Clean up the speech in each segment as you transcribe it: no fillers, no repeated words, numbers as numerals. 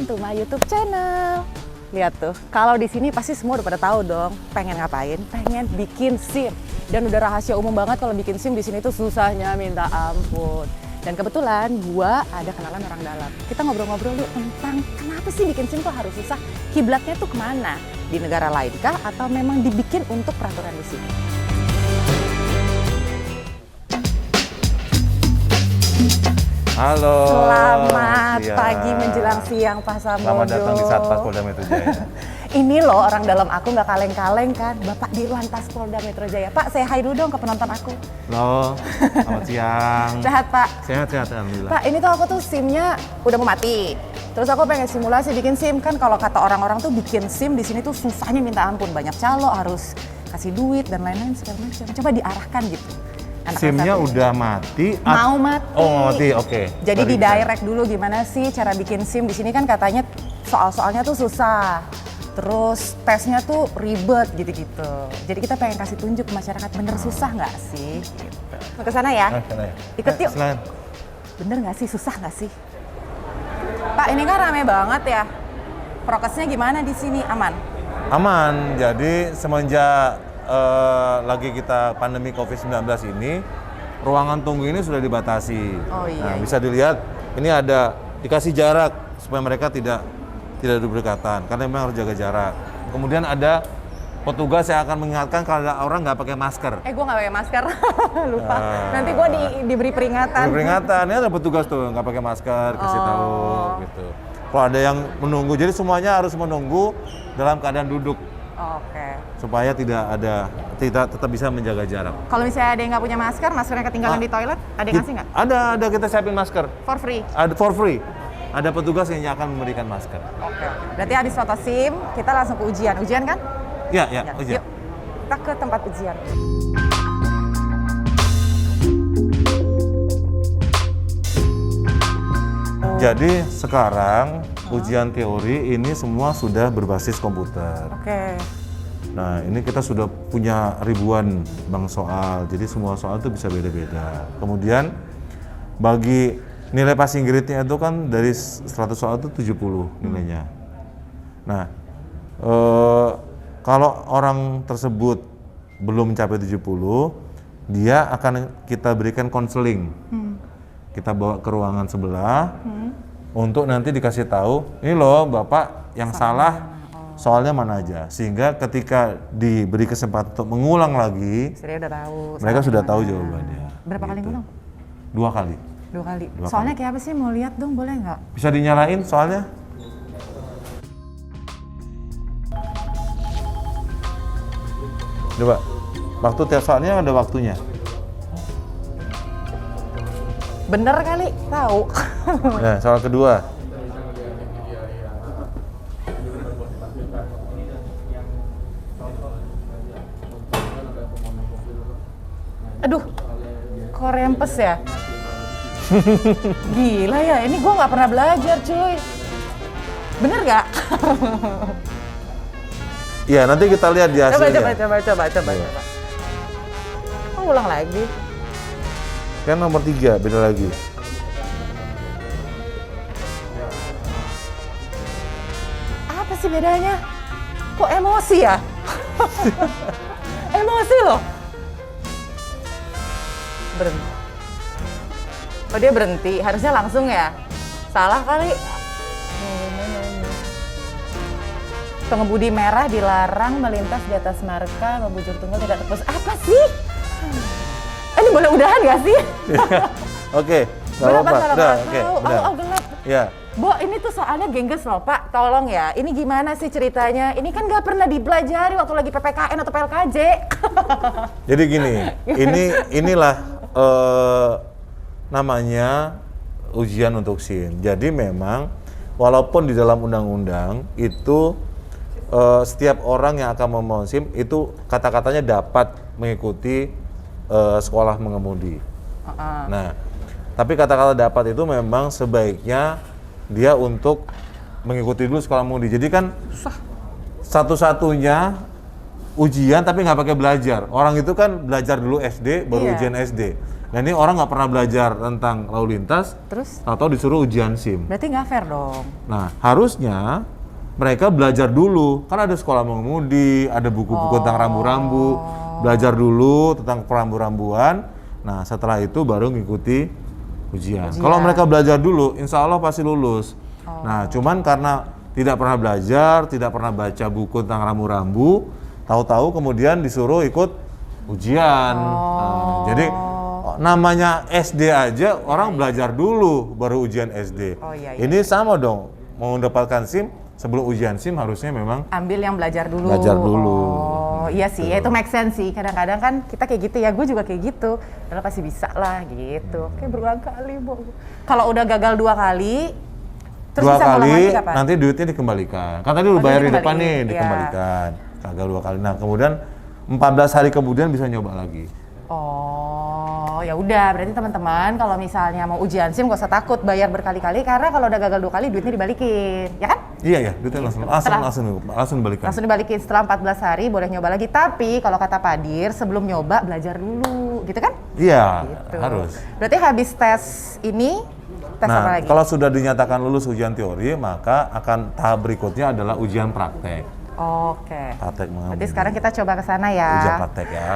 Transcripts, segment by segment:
to my YouTube channel. Lihat tuh, kalau di sini pasti semua udah pada tahu dong, pengen ngapain? Pengen bikin SIM. Dan udah rahasia umum banget kalau bikin SIM di sini tuh susahnya minta ampun. Dan kebetulan gua ada kenalan orang dalam. Kita ngobrol-ngobrol yuk tentang kenapa sih bikin SIM tuh harus susah? Kiblatnya tuh kemana? Di negara lain kah? Atau memang dibikin untuk peraturan di sini? Halo. Selamat pagi menjelang siang Pak Sambodo. Selamat datang di Satpas Polda Metro Jaya. Ini loh orang dalam aku nggak kaleng-kaleng kan, Bapak Dirlantas Polda Metro Jaya. Pak, say hi dulu dong ke penonton aku. Halo, selamat siang. Sehat Pak? Sehat, alhamdulillah. Pak, ini tuh aku tuh SIM-nya udah mau mati. Terus aku pengen simulasi bikin SIM, kan kalau kata orang-orang tuh bikin SIM di sini tuh susahnya minta ampun. Banyak calo, harus kasih duit dan lain-lain segala macam. Coba diarahkan gitu. SIM-nya udah mati? Mau mati. Oh, mati, oke. Jadi di direct dulu gimana sih cara bikin SIM. Di sini kan katanya soal-soalnya tuh susah. Terus tesnya tuh ribet gitu-gitu. Jadi kita pengen kasih tunjuk ke masyarakat, bener susah nggak sih? Gitu. Mau ke sana ya? Ikut yuk. Selain. Bener nggak sih? Susah nggak sih? Pak, ini kan rame banget ya. Prokesnya gimana di sini? Aman? Aman, jadi semenjak lagi kita pandemi COVID-19 ini, ruangan tunggu ini sudah dibatasi. Oh iya. Nah, bisa dilihat, ini ada dikasih jarak supaya mereka tidak berdekatan, karena memang harus jaga jarak. Kemudian ada petugas yang akan mengingatkan kalau ada orang nggak pakai masker. Gue nggak pakai masker, lupa. Nanti gue diberi peringatan. Diberi peringatan, ini ada petugas tuh nggak pakai masker, kasih tahu gitu. Kalau ada yang menunggu, jadi semuanya harus menunggu dalam keadaan duduk. Oke. Supaya tetap bisa menjaga jarak. Kalau misalnya ada yang nggak punya masker, maskernya ketinggalan di toilet, ada yang ngasih nggak? Ada kita siapin masker. For free? Ada for free. Ada petugas yang akan memberikan masker. Oke. Berarti habis foto SIM, kita langsung ke ujian. Ujian kan? Ya, Yuk, ujian. kita ke tempat ujian. Jadi sekarang ujian teori ini semua sudah berbasis komputer. Oke. Nah, ini kita sudah punya ribuan bank soal, jadi semua soal itu bisa beda-beda. Kemudian bagi nilai passing grade-nya itu kan dari 100 soal itu 70 nilainya. Nah, kalau orang tersebut belum mencapai 70, dia akan kita berikan konseling. Kita bawa ke ruangan sebelah untuk nanti dikasih tahu, ini loh Bapak yang salah soalnya mana aja. Sehingga ketika diberi kesempatan untuk mengulang lagi, mereka sudah tahu jawabannya. Berapa kali ngulang? 2 kali. 2 kali. Soalnya kayak apa sih? Mau lihat dong, boleh nggak? Bisa dinyalain soalnya? Coba, waktu tiap soalnya ada waktunya. Bener kali, tahu. Nah, soal kedua. Aduh, kok rempes ya? Gila ya, ini gue nggak pernah belajar cuy. Bener nggak? Iya, nanti kita lihat di hasilnya. Coba. Oh, ulang lagi. Kan nomor 3, beda lagi. Apa sih bedanya? Kok emosi ya? Emosi loh. Berhenti. Oh, dia berhenti. Harusnya langsung ya? Salah kali. Pengemudi merah dilarang melintas di atas marka, membujur tunggal tidak terputus. Apa sih? Ini boleh udahan nggak sih? Oke, nggak apa-apa. Udah, oke, benar. Oh, gelap. Ya. Bo, ini tuh soalnya gengges loh Pak, tolong ya. Ini gimana sih ceritanya? Ini kan nggak pernah dipelajari waktu lagi PPKN atau PLKJ. Jadi gini, inilah namanya ujian untuk SIM. Jadi memang walaupun di dalam undang-undang itu setiap orang yang akan memohon SIM itu kata-katanya dapat mengikuti sekolah mengemudi. Nah, tapi kata-kata dapat itu memang sebaiknya dia untuk mengikuti dulu sekolah mengemudi. Jadi kan satu-satunya ujian tapi nggak pakai belajar. Orang itu kan belajar dulu SD, baru ujian SD. Nah ini orang nggak pernah belajar tentang lalu lintas, Terus? tahu-tahu disuruh ujian SIM. Berarti nggak fair dong. Nah harusnya mereka belajar dulu, kan ada sekolah mengemudi, ada buku-buku tentang rambu-rambu, belajar dulu tentang perambu-rambuan. Nah setelah itu baru ngikuti ujian. Kalau mereka belajar dulu, insya Allah pasti lulus. Nah cuman karena tidak pernah belajar, tidak pernah baca buku tentang rambu-rambu, tahu-tahu kemudian disuruh ikut ujian. Nah, jadi namanya SD aja orang belajar dulu baru ujian SD. Iya. Ini sama dong, mau mendapatkan SIM sebelum ujian SIM harusnya memang Ambil yang belajar dulu. belajar dulu. Oh iya sih, ya itu make sense sih. Kadang-kadang kan kita kayak gitu ya, gue juga kayak gitu. Padahal pasti bisa lah gitu. Kayak berulang kali, Bu. Kalau udah gagal 2 kali, terus 2 bisa ngulang kali lagi kapan? nanti duitnya dikembalikan. Kan tadi udah bayar di depan nih, dikembaliin, iya. dikembalikan. Gagal 2 kali. Nah kemudian 14 hari kemudian bisa nyoba lagi. Oh, ya udah. Berarti teman-teman kalau misalnya mau ujian SIM gak usah takut bayar berkali-kali karena kalau udah gagal 2 kali duitnya dibalikin, ya kan? Iya ya, duitnya langsung balikan. Langsung dibalikin setelah 14 hari boleh nyoba lagi. Tapi kalau kata Pak Dir, sebelum nyoba belajar dulu, gitu kan? Iya, Gitu. harus. Berarti habis tes ini, tes apa Nah, lagi? kalau sudah dinyatakan lulus ujian teori, maka akan tahap berikutnya adalah ujian praktek. Oke. Praktek mengemudi. Berarti sekarang kita coba ke sana ya. Ujian praktek ya.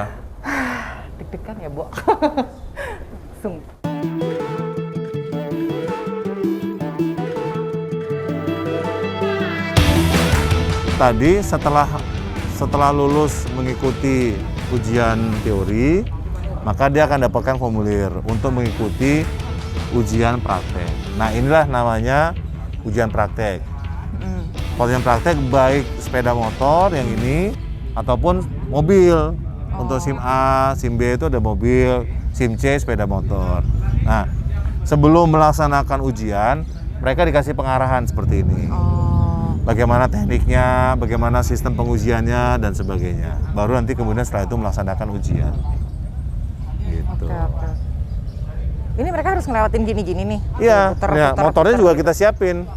Deg-degan ya, Bu. Langsung. Tadi setelah lulus mengikuti ujian teori, maka dia akan dapatkan formulir untuk mengikuti ujian praktek. Nah, inilah namanya ujian praktek. Ujian praktek baik sepeda motor yang ini ataupun mobil. Untuk SIM A, SIM B itu ada mobil, SIM C sepeda motor. Nah, sebelum melaksanakan ujian, mereka dikasih pengarahan seperti ini. Bagaimana tekniknya, bagaimana sistem pengujiannya, dan sebagainya. Baru nanti kemudian setelah itu melaksanakan ujian. Gitu. Oke. Ini mereka harus ngelewatin gini-gini nih. Iya, Puter, motornya puter. juga kita siapin.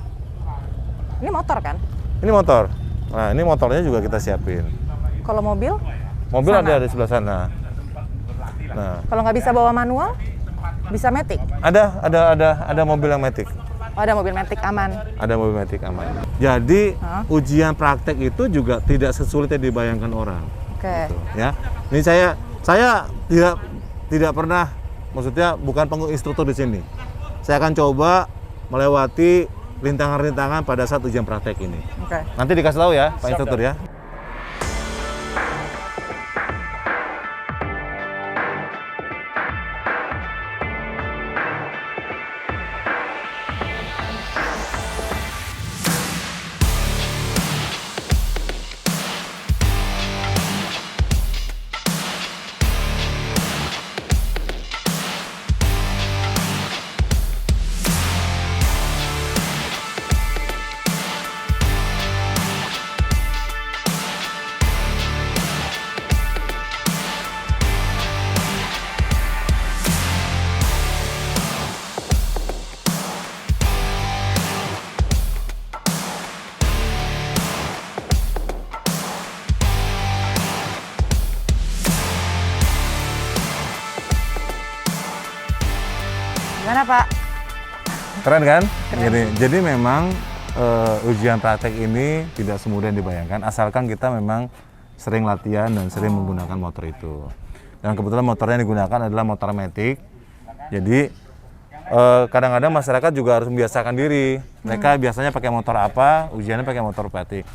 Ini motor kan? Ini motor. Nah, ini motornya juga kita siapin. Kalau mobil? Mobil Sana. ada di sebelah sana. Nah, Kalau nggak bisa bawa manual, bisa matic. ada mobil yang matic. Oh, ada mobil matic aman. Ada mobil matic aman. Jadi ujian praktek itu juga tidak sesulit yang dibayangkan orang. Oke. Gitu, ya. Ini saya tidak pernah, maksudnya bukan instruktur di sini. Saya akan coba melewati rintangan-rintangan pada saat ujian praktek ini. Oke. Nanti dikasih tahu ya, Pak Instruktur ya. Gimana, Pak? Keren kan? Jadi memang ujian praktek ini tidak semudah yang dibayangkan, asalkan kita memang sering latihan dan sering menggunakan motor itu. Dan kebetulan motornya yang digunakan adalah motor matic. Jadi kadang-kadang masyarakat juga harus membiasakan diri. Mereka biasanya pakai motor apa, ujiannya pakai motor matic.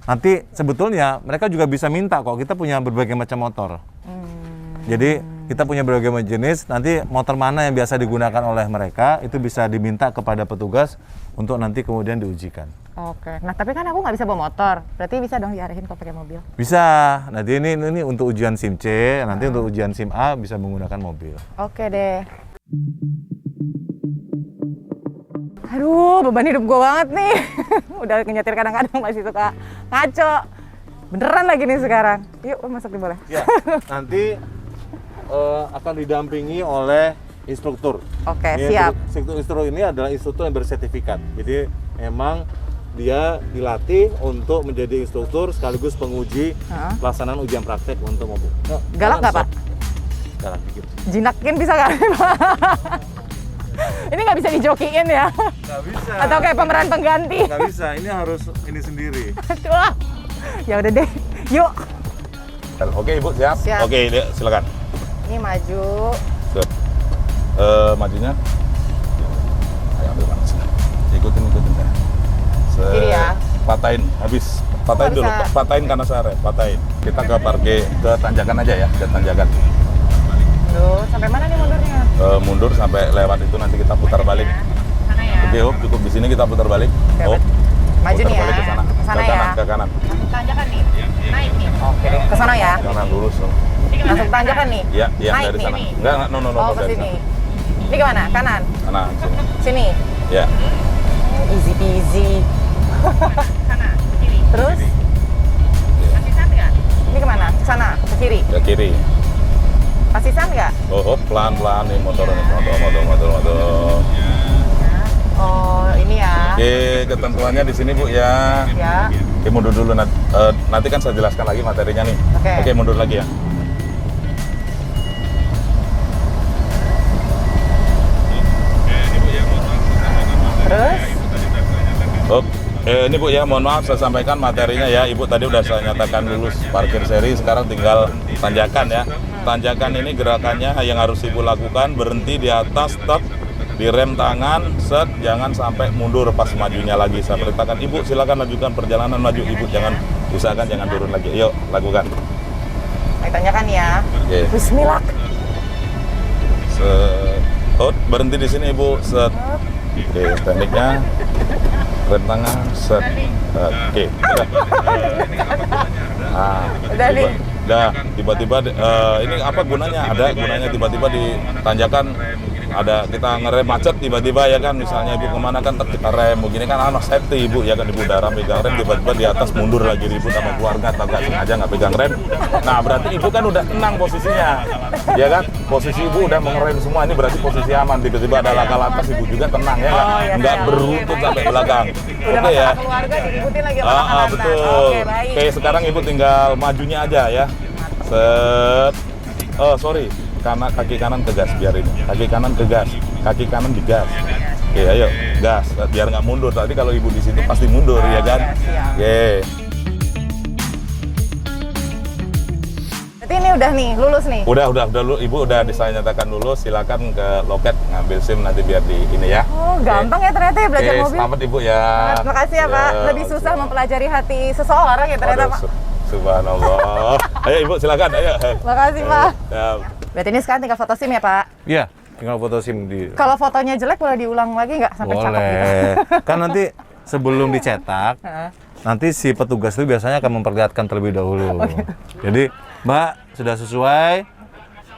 Nanti sebetulnya mereka juga bisa minta kok, kita punya berbagai macam motor. Jadi kita punya berbagai macam jenis, nanti motor mana yang biasa digunakan oleh mereka, itu bisa diminta kepada petugas untuk nanti kemudian diujikan. Oke. Nah, tapi kan aku nggak bisa bawa motor. Berarti bisa dong diarahin kalau pakai mobil. Bisa. Nanti ini untuk ujian SIM C, nanti untuk ujian SIM A bisa menggunakan mobil. Oke deh. Aduh, beban hidup gue banget nih. Udah nyetir kadang-kadang masih suka ngaco. Beneran lagi nih sekarang. Yuk, masuk di boleh. Ya, nanti akan didampingi oleh instruktur. Oke, siap. Instruktur ini adalah instruktur yang bersertifikat. Jadi memang dia dilatih untuk menjadi instruktur sekaligus penguji pelaksanaan ujian praktek untuk mobil. Galak nggak, Pak? Galak dikit. Jinakin bisa nggak? Ini nggak bisa dijokiin ya? Nggak bisa. Atau kayak pemeran pengganti? Nggak bisa, ini harus ini sendiri. Wah, ya udah deh, yuk. Oke Ibu, siap? Siap. Oke, silakan. Ini maju. Siap. Majunya. Ayo ambil mana sini. Ikutin dah. Kiri ya. Patahin, habis. Patahin dulu, bisa. patahin karena sare, patahin. Kita ke parkir, ke tanjakan aja ya, ke tanjakan. Duh, sampai mana nih mundurnya? Mundur sampai lewat itu nanti kita putar balik. Sana ya. Oke, Hop, cukup di sini kita putar balik. Oke, Hop. maju Putar nih ya. balik ke sana. Ke sana ke ya. kanan, ke kanan. Tanjakan nih. Naik nih. Oke deh. Ke sana ya. Kanan lurus. Langsung tanjakan nih. Iya, iya Naik dari nih. sana. Enggak, no, Oh, ke dari sini. sana. Ini kemana? Kanan. Kanan, sini. Sini. Ya. Easy peasy. Sana, kiri. Terus Asisan nggak? ini kemana? Ke sana, ke kiri. Ke kiri. Pasisan nggak? Oh, pelan-pelan nih motor nih, motor. Oh, ini ya. Oke, ketentuannya di sini Bu ya. Ya. Oke, mundur dulu nanti kan saya jelaskan lagi materinya nih. Oke. Oke, mundur lagi ya. Terus Oh, ini Bu ya, mohon maaf saya sampaikan materinya ya. Ibu tadi udah saya nyatakan lulus parkir seri, sekarang tinggal tanjakan ya. Tanjakan ini gerakannya yang harus Ibu lakukan, berhenti di atas, stop, direm tangan, set, jangan sampai mundur pas majunya lagi. Saya perintahkan Ibu silakan lanjutkan perjalanan maju. Ibu jangan usahakan jangan turun lagi. Yuk, lakukan. naik tanjakan ya. Oke. Bismillah. Set. Oh, berhenti di sini Ibu. Set. Oke, tekniknya rem tangan, set. Oke, udah. Nah, Udah nih. Udah, tiba-tiba ini apa gunanya? Ada gunanya tiba-tiba di tanjakan ada kita ngerem macet tiba-tiba ya kan, misalnya Ibu kemana kan tercipta rem begini kan anak safety Ibu ya kan, Ibu udah megang rem tiba-tiba di atas mundur lagi ribut sama keluarga atau nggak sengaja nggak pegang rem. Nah berarti Ibu kan udah tenang posisinya ya kan, posisi Ibu udah mengerem semua, ini berarti posisi aman. Tiba-tiba ada laka lantas Ibu juga tenang ya kan, iya, nggak siap. beruntut sampai belakang. Udah Oke ya. masalah keluarga diributin lagi sama kakak lantas. Betul. Oke, baik. Oke, sekarang Ibu tinggal majunya aja ya. Set. Oh, sorry. Kaki kanan ke gas biar ini. Kaki kanan ke gas. Kaki kanan di gas. Oke, ayo. Gas. Biar nggak mundur. Tadi kalau Ibu di situ pasti mundur ya kan? siap. Oke. Berarti ini udah nih, lulus nih. Udah Ibu udah saya nyatakan lulus. Silakan ke loket ngambil SIM nanti biar di ini ya. Oh, gampang ya ternyata ya belajar Oke, mobil. selamat Ibu ya. Terima kasih ya, Pak. Lebih susah mempelajari hati seseorang ya ternyata, Waduh, Pak. Subhanallah. Ayo Ibu silakan, ayo. Makasih, Pak. Ya. Berarti ini sekarang tinggal foto SIM ya, Pak? Iya, tinggal foto SIM di. Kalau fotonya jelek boleh diulang lagi nggak sampai cakep gitu? Boleh. Kan nanti sebelum dicetak, Heeh. nanti si petugas itu biasanya akan memperlihatkan terlebih dahulu. Jadi, Mbak sudah sesuai?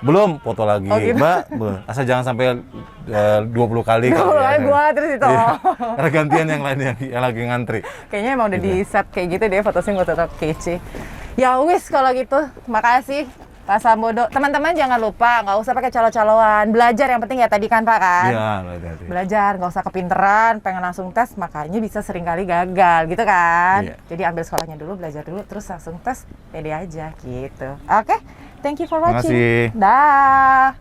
Belum, foto lagi. Oh, gitu. Mbak, belum. Asal jangan sampai 20 kali. Kalau kali ya. gua terus itu. Iya. Karena gantian yang lain yang lagi ngantri. Kayaknya emang udah di set kayak gitu deh foto SIM gue tetap kece. Ya wis kalau gitu, makasih Pak Sambodo. Teman-teman jangan lupa nggak usah pakai calo-caloan, belajar yang penting ya tadi kan Pak kan. Iya, hati-hati. Belajar, nggak usah kepinteran, pengen langsung tes, makanya bisa sering kali gagal gitu kan. Iya. Jadi ambil sekolahnya dulu, belajar dulu, terus langsung tes, pede aja gitu. Oke, thank you for watching. Makasih. Dah.